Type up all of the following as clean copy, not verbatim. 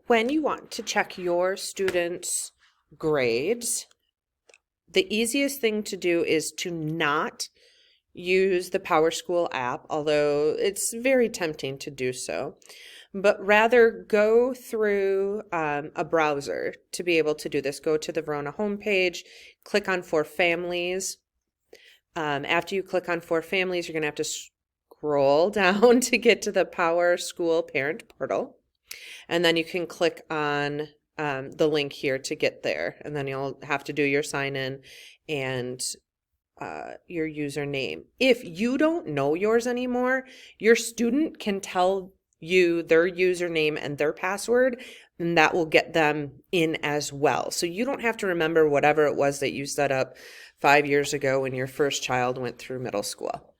When you want to check your students' grades, the easiest thing to do is to not use the PowerSchool app, although it's very tempting to do so, but rather go through a browser to be able to do this. Go to the Verona homepage, click on For Families. After you click on For Families, you're going to have to scroll down to get to the PowerSchool Parent Portal. And then you can click on the link here to get there. And then you'll have to do your sign in and your username. If you don't know yours anymore, your student can tell you their username and their password, and that will get them in as well. So you don't have to remember whatever it was that you set up 5 years ago when your first child went through middle school.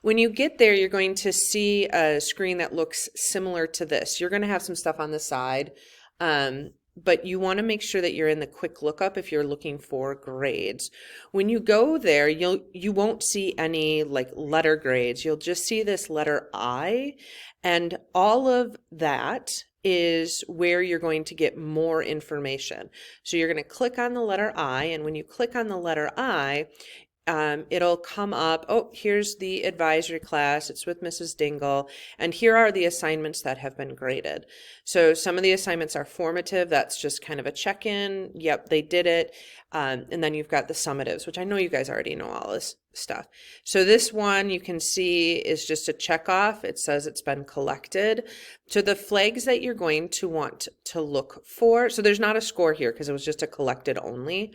When you get there, you're going to see a screen that looks similar to this. You're going to have some stuff on the side, but you want to make sure that you're in the quick lookup if you're looking for grades. When you go there, you won't see any like letter grades. You'll just see this letter I, and all of that is where you're going to get more information. So you're going to click on the letter I, and when you click on the letter I, it'll come up, oh, here's the advisory class, it's with Mrs. Dingle, and here are the assignments that have been graded. So some of the assignments are formative, that's just kind of a check-in, yep, they did it, and then you've got the summatives, which I know you guys already know all this stuff. So this one you can see is just a check off, it says it's been collected. So the flags that you're going to want to look for, so there's not a score here because it was just a collected only,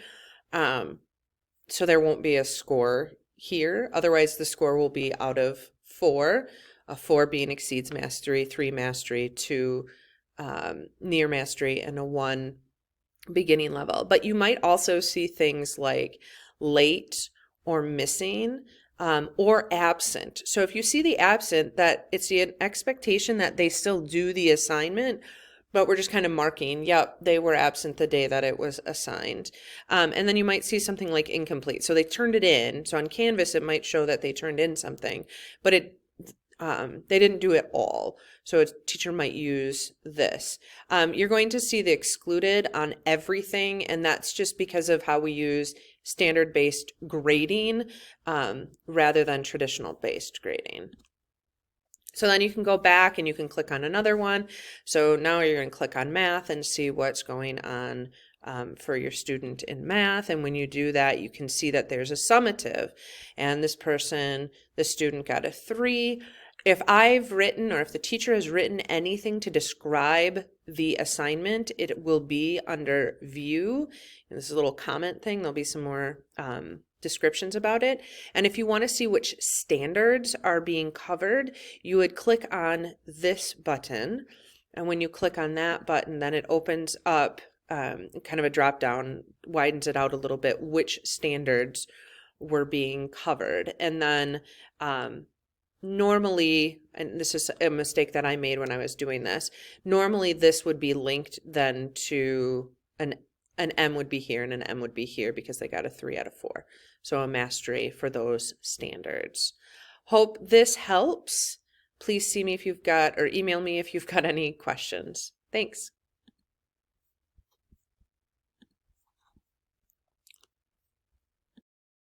so there won't be a score here. Otherwise, the score will be out of 4. A 4 being exceeds mastery, 3 mastery, 2 near mastery, and a 1 beginning level. But you might also see things like late or missing or absent. So if you see the absent, that it's the expectation that they still do the assignment, but we're just kind of marking, yep, they were absent the day that it was assigned. And then you might see something like incomplete. So they turned it in. So on Canvas, it might show that they turned in something, but they didn't do it all. So a teacher might use this. You're going to see the excluded on everything, and that's just because of how we use standard-based grading rather than traditional-based grading. So then you can go back and you can click on another one. So now you're going to click on math and see what's going on for your student in math. And when you do that, you can see that there's a summative. And this person, the student got a 3. If I've written, or if the teacher has written anything to describe the assignment, it will be under view. And this is a little comment thing. There'll be some more descriptions about it. And if you want to see which standards are being covered, you would click on this button. And when you click on that button, then it opens up kind of a drop down, widens it out a little bit, which standards were being covered. And then normally, and this is a mistake that I made when I was doing this, normally this would be linked then to an M would be here and an M would be here because they got a 3 out of 4. So a mastery for those standards. Hope this helps. Please see me if you've got, or email me if you've got any questions. Thanks.